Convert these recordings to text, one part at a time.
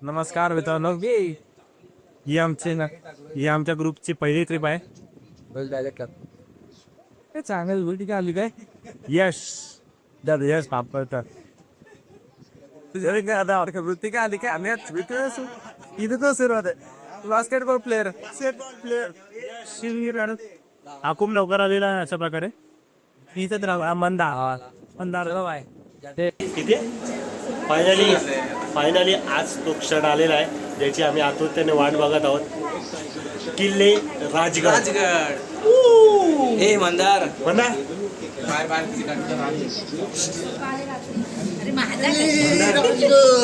नमस्कार मित्रांनो, ही आमच्या ग्रुपची पहिली ट्रिप आहे. चांगलं बोल ठीक आली काय. यश यश वापरतात तुझ्या आता वृत्ती काय आली काय आम्ही इथं तो सुरुवात आहे. बास्केटबॉल प्लेअर शिवीर हा खूप लवकर आलेला आहे. अशा प्रकारे इथं राहा मंदार किती फायनली आज तो क्षण आलेला आहे ज्याची आम्ही आतुरतेने वाट बघत आहोत. किल्ले राजगड. हे मंदार मंदार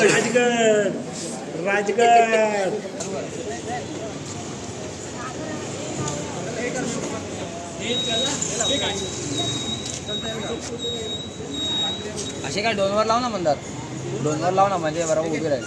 राजगड राजगड. असे काय डोनवर लाव ना मंदार, डोनवर लाव ना म्हणजे बरोबर उभी राहील.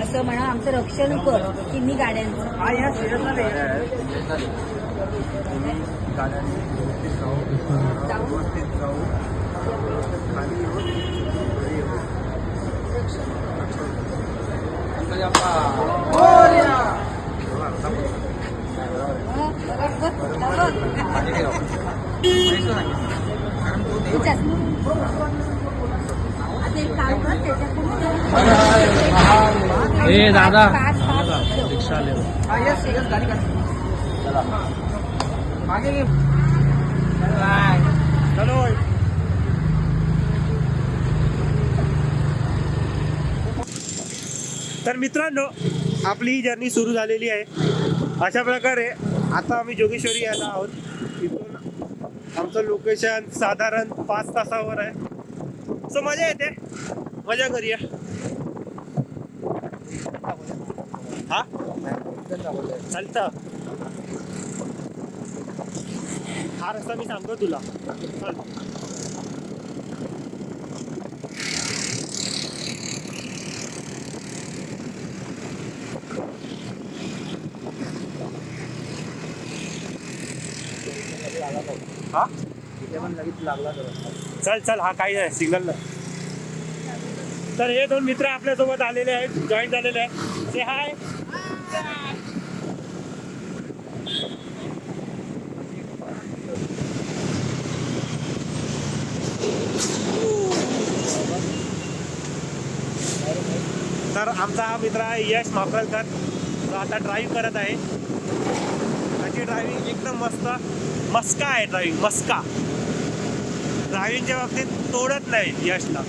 असं म्हणा आमचं रक्षण कर तिन्ही गाड्यांचं. ए दादा रिक्षा ले तर मित्रांनो, आपली ही जर्नी सुरू झालेली आहे. अशा प्रकारे आता आम्ही जोगेश्वरी यायला आहोत. इथून आमचं लोकेशन साधारण 5 तासावर आहे. सो मजा येते, मजा करूया. हा चालतं. हा रस्ता मी सांगतो तुला. चल. हा चल चल. हा काही आहे सिग्नल नाही. तर हे 2 मित्र आपल्यासोबत आलेले आहेत, जॉईन झालेले आहेत. से हाय. तर आमचा हा मित्र आहे यश मापरलकर, जो आता ड्राईव्ह करत आहे. त्याची ड्रायव्हिंग एकदम मस्त मस्का आहे. मस्का ड्रायव्हिंगच्या बाबतीत तोडत नाही यशला.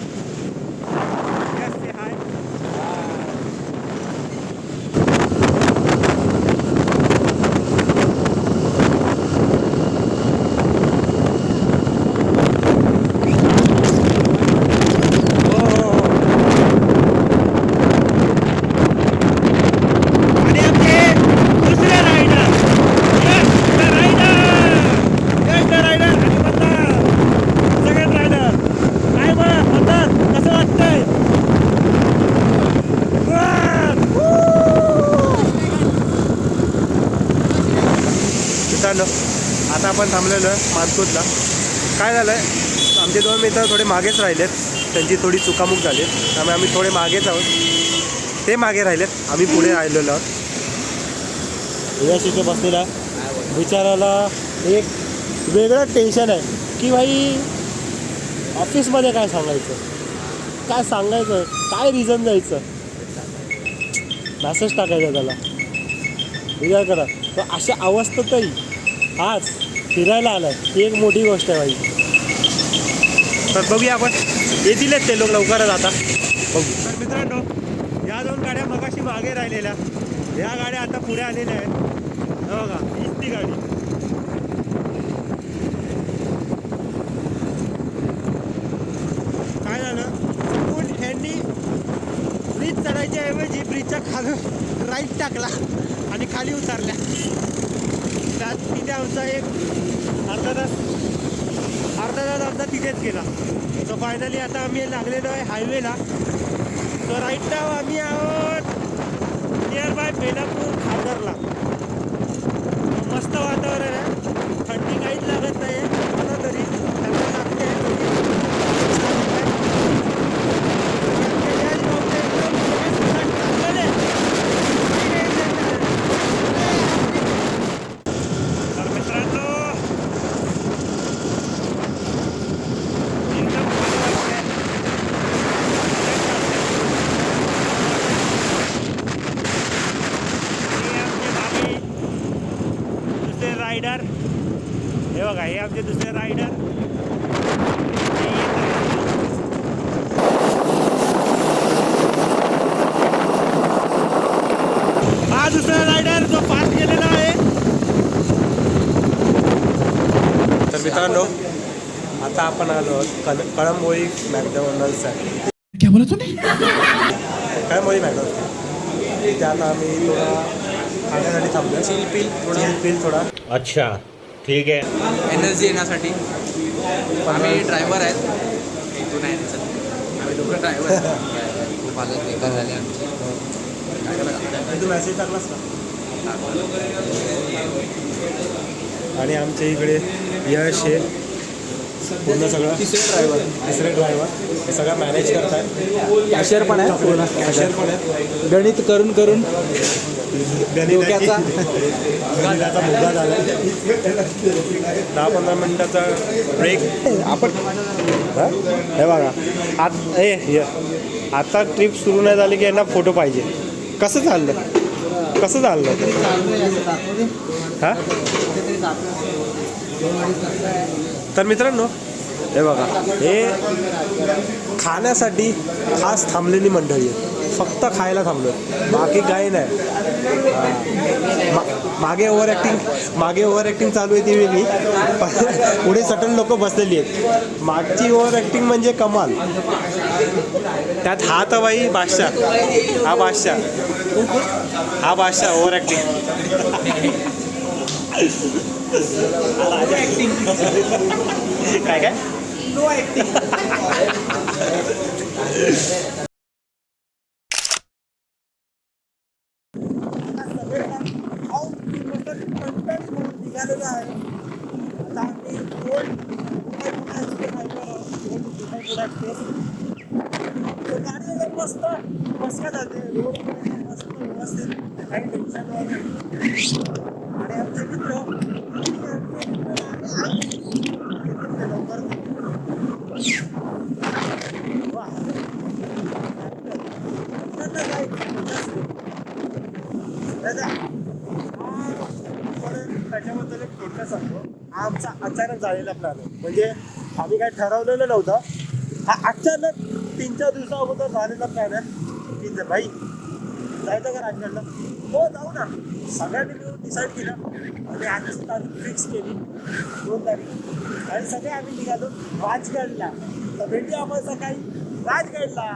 आता आपण थांबलेलो आहे मानकुतला. काय झालं आहे, आमचे 2 मित्र थोडे मागेच राहिलेत. त्यांची थोडी चुकामुक झाली, त्यामुळे आम्ही थोडे मागेच आहोत. ते मागे राहिलेत, आम्ही पुढे राहिलेलो आहोत. यश इथे बसलेला विचारायला एक वेगळं टेन्शन आहे की भाई ऑफिसमध्ये काय सांगायचं, काय सांगायचं, काय रिझन द्यायचं, मॅसेज टाकायचा त्याला. विचार करा, तर अशा अवस्थेतही आज फिरायला आलाय ही एक मोठी गोष्ट आहे भाई. तर बघूया आपण, येतीलच ते लोक लवकरच आता बघू. तर मित्रांनो, या 2 गाड्या मगाशी मागे राहिलेल्या, या गाड्या आता पुढे आलेल्या आहेत. हे बघा, हीच ती गाडी. काय झालं, चुकून ह्यांनी ब्रिज चढायच्या ऐवजी ब्रिजच्या खालून राईट टाकला आणि खाली उतरल्या. त्यात तिथे आमचा एक अर्धा तास आमचा तिथेच गेला. सो फायनली आता आम्ही लागलेलो आहे हायवेला. सो राईट नाव आम्ही आहोत नियर बाय बेलापूर खारघरला. मस्त वातावरण आहे, थंडी काहीच लागत नाही आहे. आता तरी थंड लागते. तर मित्रांनो, एकदम भारी वाटतंय. हे आमचे मागे दुसरे रायडर, हे बघा, हे आमचे दुसरे रायडर. हे येत आहे. हा दुसरा रायडर जो पास केलेला आहे. तर मित्रांनो, आता आपण आलो आहोत कळंबोळी मॅकडॉनल्ड्स आहे. क्या बोला तूने? कळंबोळी मॅकडॉनल्ड्स. त्या आता आम्ही थोडा खाण्यासाठी थांबलो. चिल थोडा. अच्छा, ठीक आहे. एनर्जी येण्यासाठी. आम्ही ड्रायव्हर आहेत, इथून आहे आम्ही दोघं ड्रायव्हर आहेत. खूप हालत बेकार झाली आमची. काय करायचं? तू मेसेज टाकलास का? आणि आमच्या इकडे यश हे पूर्ण सगळं तिसरे ड्रायव्हर हे सगळं मॅनेज करताय. कॅशियर पण आहे, कॅशियर पण आहे. गणित करून गणिताचा मुद्दा झाला. 10-15 मिनिटाचा ब्रेक आपण. हे बघा, आता ट्रिप सुरू नाही झाली की यांना फोटो पाहिजे. कसं चाललं हां. तर मित्रांनो, हे बघा, हे खाण्यासाठी खास थांबलेली मंडळी आहे. फक्त खायला थांबलो, बाकी काही नाही. मागे ओव्हर ॲक्टिंग चालू आहे ती वेगळी, पुढे सटल लोक बसलेली आहेत. मागची ओव्हर ॲक्टिंग म्हणजे कमाल. त्यात हा तर बाई बादशाह, हा बादशाह ओव्हर ॲक्टिंग. काय नो ॲक्टिंग. त्याच्याबद्दल एक थोडक्यात सांगतो. हा आमचा अचानक झालेला प्लॅन आहे. म्हणजे आम्ही काय ठरवलेलं नव्हतं. हा अचानक 3-4 दिवसा अगोदर झालेला प्लॅन आहे की भाई जायचं का राजगडला. हो जाऊ ना. सगळ्यांनी मिळून डिसाईड केलं आणि आजची तारीख फिक्स केली 2 तारीख. आणि सगळे आम्ही निघालो राजगडला. तर भेटूया आपण सकाळी राजगडला.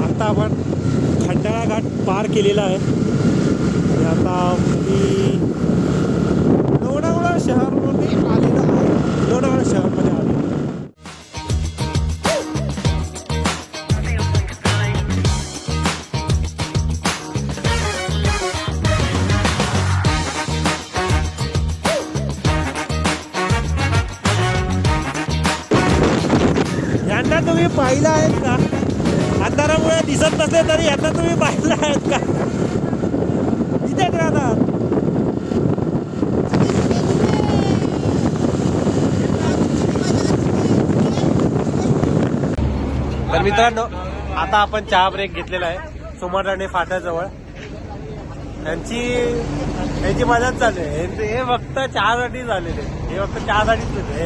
आता आपण खंडाळा घाट पार केलेला आहे आणि आता मी लोणावळा शहरमध्ये आलेलो आहे. लोणावळा शहरमध्ये आलो. यांना तुम्ही पाहिलं आहेत का? अंधारामुळे दिसत नसले तरी यांना तुम्ही पाहिलं आहेत का? इथेच राहतात. तर मित्रांनो, आता आपण चहा ब्रेक घेतलेला आहे सोमाटणे फाट्याजवळ. यांची मजाच चालू आहे. हे फक्त चहासाठी झालेले, हे फक्त चहासाठीच झाले.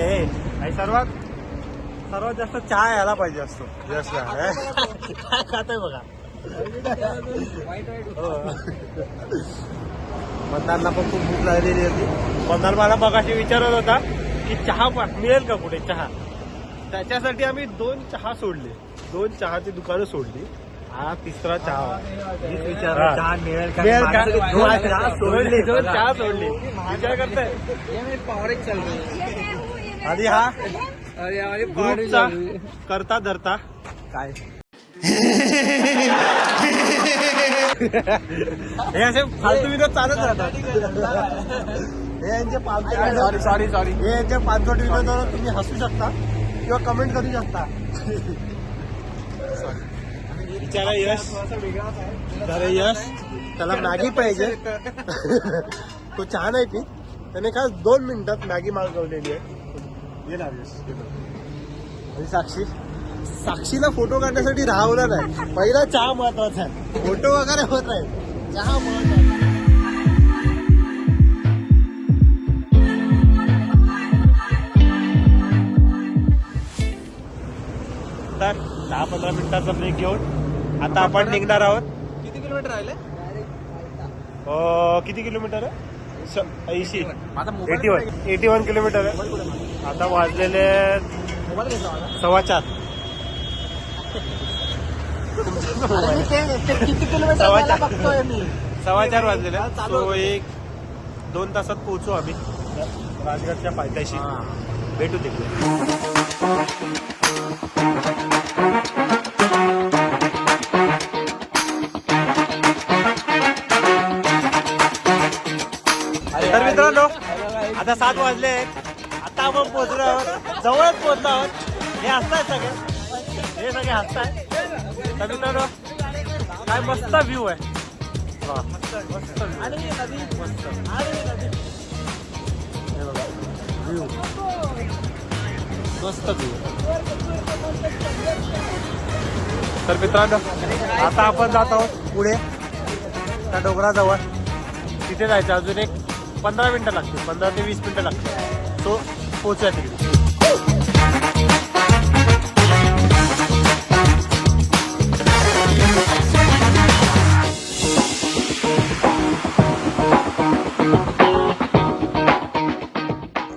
आणि सर्वात जास्त चहा यायला पाहिजे असतो यशला. काय खातोय बघा. मतदारला पण खूप भूक लागलेली होती. मतदार मला मगाशी विचारत होता की चहा मिळेल का कुठे चहा. त्याच्यासाठी आम्ही 2 चहा सोडले, 2 चहाची दुकानं सोडली. हा तिसरा चहा विचार चहा मिळेल का. 2 चहा सोडली. विचार करताय. आणि हा ग्रुपचा करता धरता काय हे असे फालतू विनोद चालत राहतात. हे यांचे सॉरी हे यांच्या 5 विनोदावर तुम्ही हसू शकता किंवा कमेंट करू शकता. बिचारा यश, त्याला मॅगी पाहिजे. तो चहा नाही पी. त्याने काय 2 मिनिटात मॅगी मागवलेली आहे. आणि साक्षीला फोटो काढण्यासाठी राहवला नाही. पहिला चहा महत्वाचा आहे. फोटो वगैरे होत नाही, चहा महत्वाचा. तर 10-15 मिनिटाचा ब्रेक घेऊन आता आपण निघणार आहोत. किती किलोमीटर राहिले? किती किलोमीटर आहे? 81 किलोमीटर आहे. आता वाजलेले 4:15. किती किलोमीटर बघतोय मी. 4:15 वाजलेले. सो 1-2 तासात पोहोचू आम्ही राजगडच्या पायथ्याशी. भेटू तिकडे. तर मित्रांनो, आता 7 वाजले आहेत. आता आपण पोहोचलो आहोत, जवळच पोहोचलो आहोत. हे हसतायत सगळे, हे सगळे हसताय. तर मित्रांनो, काय मस्त व्ह्यू आहे. मस्त व्ह्यू, मस्त व्ह्यू. तर मित्रांनो, आता आपण जात आहोत पुढे त्या डोंगराजवळ. तिथे जायचं अजून एक 15 मिनिटं लागतील, 15 ते 20 मिनिटं लागतील. सो पोहोचूया तिकडे.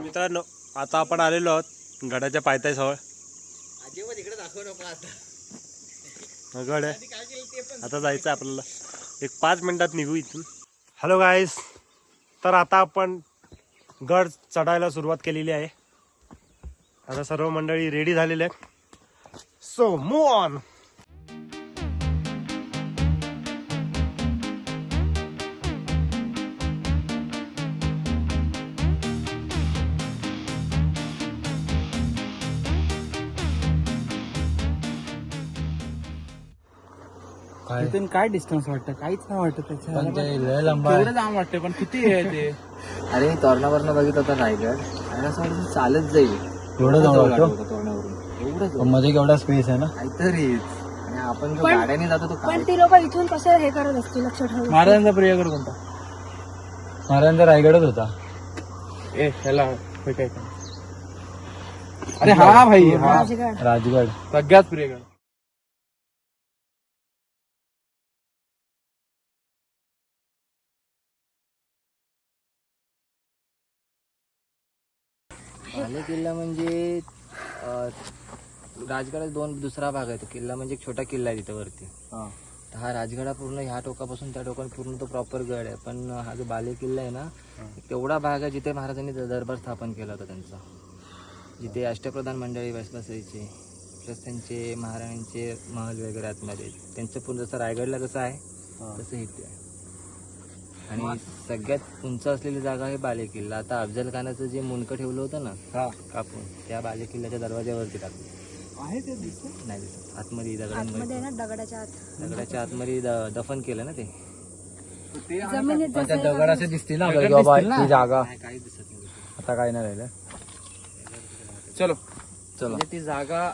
मित्रांनो, आता आपण आलेलो आहोत गडाच्या पायथ्याजवळ. इकडे दाखव नको आता. गड आहे. आता जायचं आपल्याला. एक 5 मिनिटात निघू इथून. हॅलो गाईज, तर आता आपण गड चढायला सुरुवात केलेली आहे. आता सर्व मंडळी रेडी झालेले आहेत. So move on. तिथून काय डिस्टन्स वाटतं? काहीच नाही वाटत त्याच्या. एवढं जाम वाटतं, पण किती आहे ते. अरे तोरणावरनं बघितलं होतं रायगड आणि असं वाटतं चालत जाईल. एवढं जवळ तोरणावरून एवढं मध्ये केवढा स्पेस आहे ना. काहीतरीच. आणि आपण जो पण- गाड्याने जातो तो पण ती लोक इथून कसं हे करत असतील लक्ष ठेवून. महाराजांचा प्रियगड कोणता? महाराजांचा रायगडच होता. ए ह्याला काय. अरे हा भाई, हा राजगड. राजगड. सगळ्यात प्रियगड. बाले किल्ला म्हणजे राजगडाचा दुसरा भाग आहे. तो किल्ला म्हणजे एक छोटा किल्ला आहे तिथे वरती. तर हा राजगडा पूर्ण ह्या टोकापासून त्या टोकाने पूर्ण तो प्रॉपर गड आहे. पण हा जो बाले किल्ला आहे ना, तेवढा भाग आहे जिथे महाराजांनी दरबार स्थापन केला होता त्यांचा. जिथे अष्टप्रधान मंडळी बसायचे, प्लस त्यांचे महाराजांचे महल वगैरे आतमध्ये. त्यांचं पूर्ण जसं रायगडला कसं आहे तसं इथे आहे. आणि सगळ्यात उंच असलेली जागा आहे बाले किल्ला. आता अफजल खानाचं जे मुंडकं ठेवलं होतं ना कापून, त्या बाले किल्ल्याच्या दरवाज्यावरती टाकलं. नाही दिसत आतमध्ये आतमध्ये आहे ना दगडाच्या आत दगडाच्या आतमध्ये दफन केलं ना ते जमिनीत पण त्या जसं दगड असे दिसतील ना आपल्याला, बाबा ती जागा काही दिसत नाही आता काय नाही राहिलं. चलो चला म्हणजे ती जागा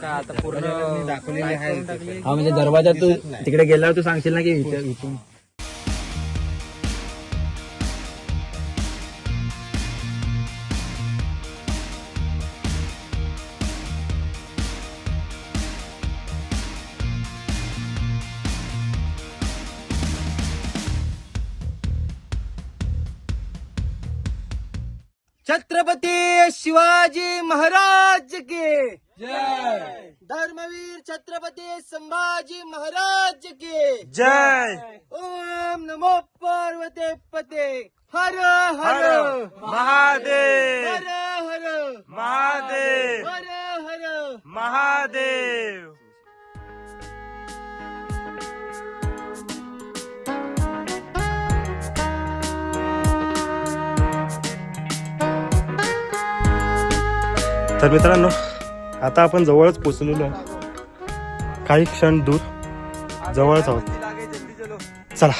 काय आता पूर्ण दाखवलेली आहे. हा म्हणजे दरवाजा तू तिकडे गेल्यावर तू सांगशील ना की इथून छत्रपती शिवाजी महाराज के जय. धर्मवीर छत्रपती संभाजी महाराज के जय. ओम नमो पार्वती पते हर हर महादेव. हर हर महादेव. हर हर. महादेव. तर मित्रांनो आता आपण जवळच पोचलेलो आहे, काही क्षण दूर जवळच आहोत. चला.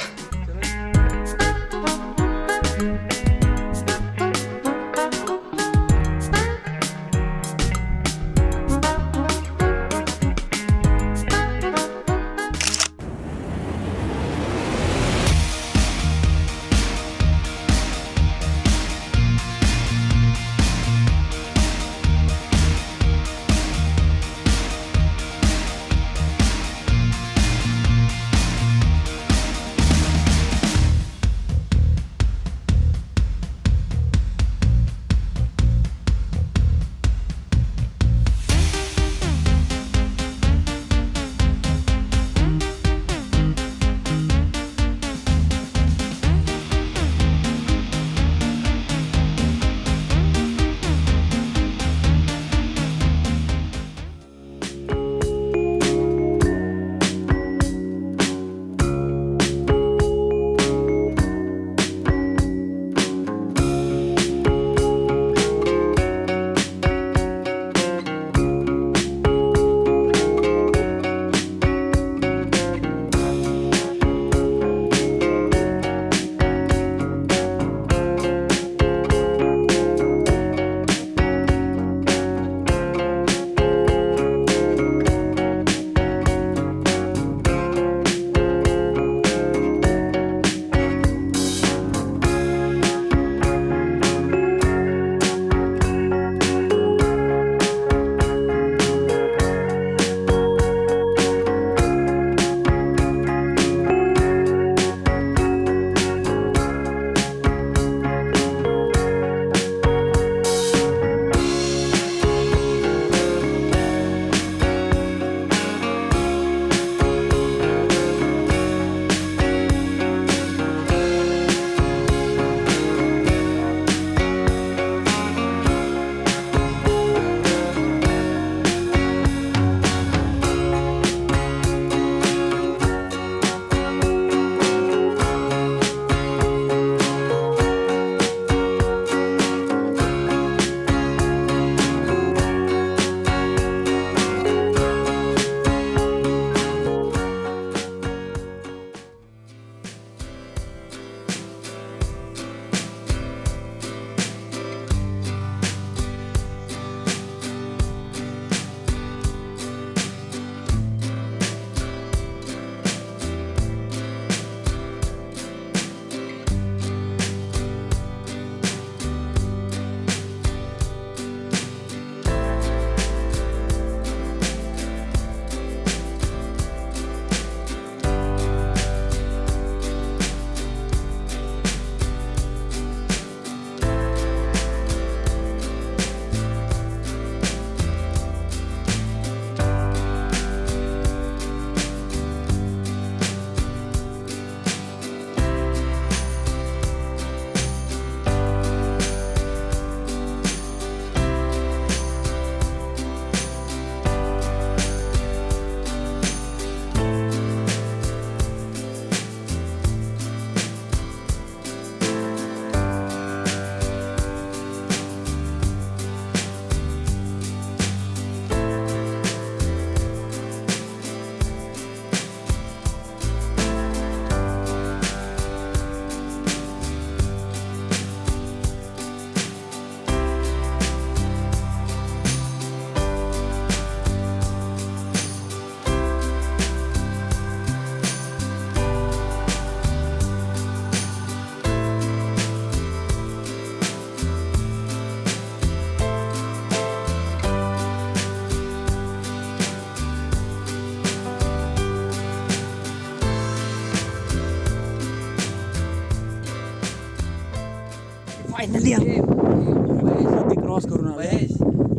नदी क्रॉस करून आलो.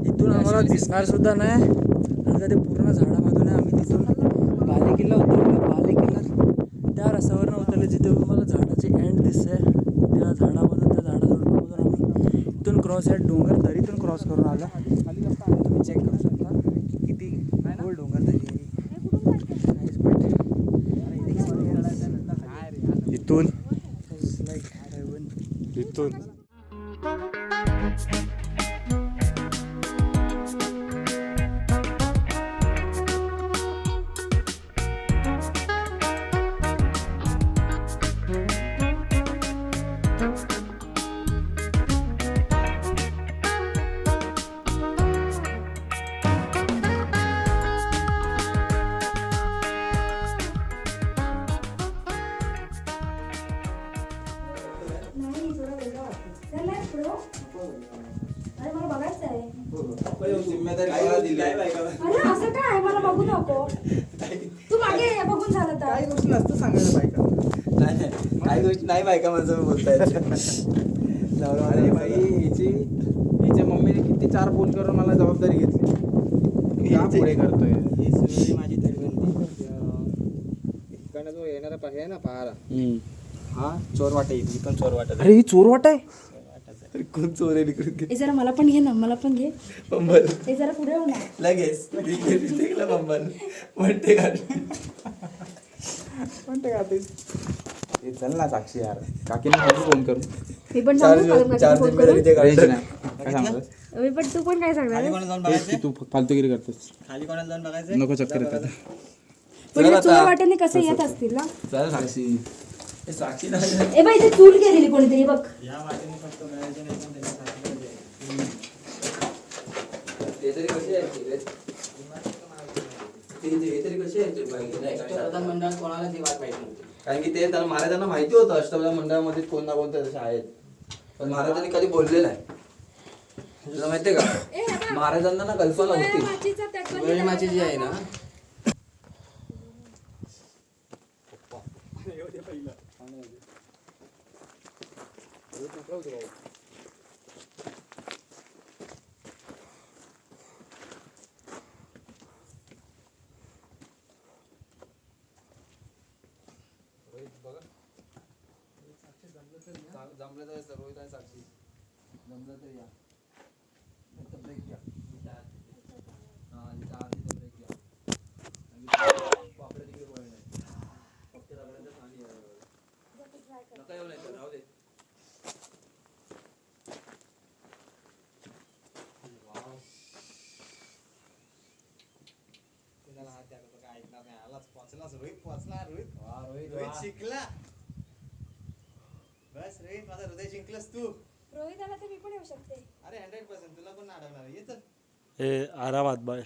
इथून आम्हाला दिसणार सुद्धा नाही आणि का ते पूर्ण झाडामधून आहे. आम्ही तिथून बाले किल्ला उतरलो. बाले किल्ला त्या रस्त्यावरनं उतरले जिथे मला झाडाचे एंड दिसतंय. त्या झाडामधून त्या झाडाझुडपामधून आम्ही इथून क्रॉस या डोंगर दरीतून क्रॉस करून आलो. तुम्ही चेक करू शकता की किती खोल डोंगर दरी आहे. इथून लाईक हेवन. इथून अरे मला बघायचं आहे. अरे असं काय मला बघू नको. तू मागे ये, बघून झालं तर. काही गोष्टी नसतं सांगायला बायका. काही गोष्टी नाही बायका माझं बोलतायत. अरे भाई हिच्या मम्मीने किती 4 फोन करून मला जबाबदारी घेतली. का पुढे करतोय माझी तलवंती इकडनं जो येणारा आहे ना पहारा, हा चोर वाटा येईल. पण चोर वाटत अरे ही चोर वाट आहे. कोण चोर आहे इकडे ए जरा मला पण घे ना, मला पण घे. पंबल ए जरा पुढे हो ना. लगेच पंबल म्हणते का हे चल ना साक्षी यार, काकीने फोन करू. मी पण सांगू का फोन करून? काय सांगतोस? मी पण तू पण काय सांगणार? तू फालतूगिरी करतोस. खाली कोणाला जाऊन बघायचं. नको चक्कर येतात. पण या चोर वाटेने कसे येत असतील ना. चल साक्षी. साक्षी नाही ए बाई, इथे चूल केलेली कोणीतरी बघ. या वाटेने फक्त मिळायचं नाही पण त्यांना साक्षी ते तरी कसे आहेत ते तरी कसे आहेत अष्टप्रधान मंडळात कोणाला ती वाट माहिती नव्हती. कारण की ते महाराजांना माहिती होतं अष्टप्रधान मंडळामध्ये कोण ना कोणते तसे आहेत. पण महाराजांनी कधी बोलले नाही. तुला माहितीये का महाराजांना ना कल्पना होती. वेळ माझी जी आहे ना जमलं तर रोहित आहे साक्षी, जमलं तर या ब्रेक घ्या. ब्रेक घ्या. आपल्या तिकडे वळ नाही, फक्त रगड्याचं पाणी नका येऊ नाही तर राहू दे. हात द्या, काय ऐकणार नाही. आलाच, पोचलाच रोहित, पोचला रोहित. रोहित शिकला. बस रे, माझं हृदय जिंकलंस तू. रोहित आला तर मी पण येऊ शकते. अरे 100% तुला पण अडवणार. येत हे आरामात बाय.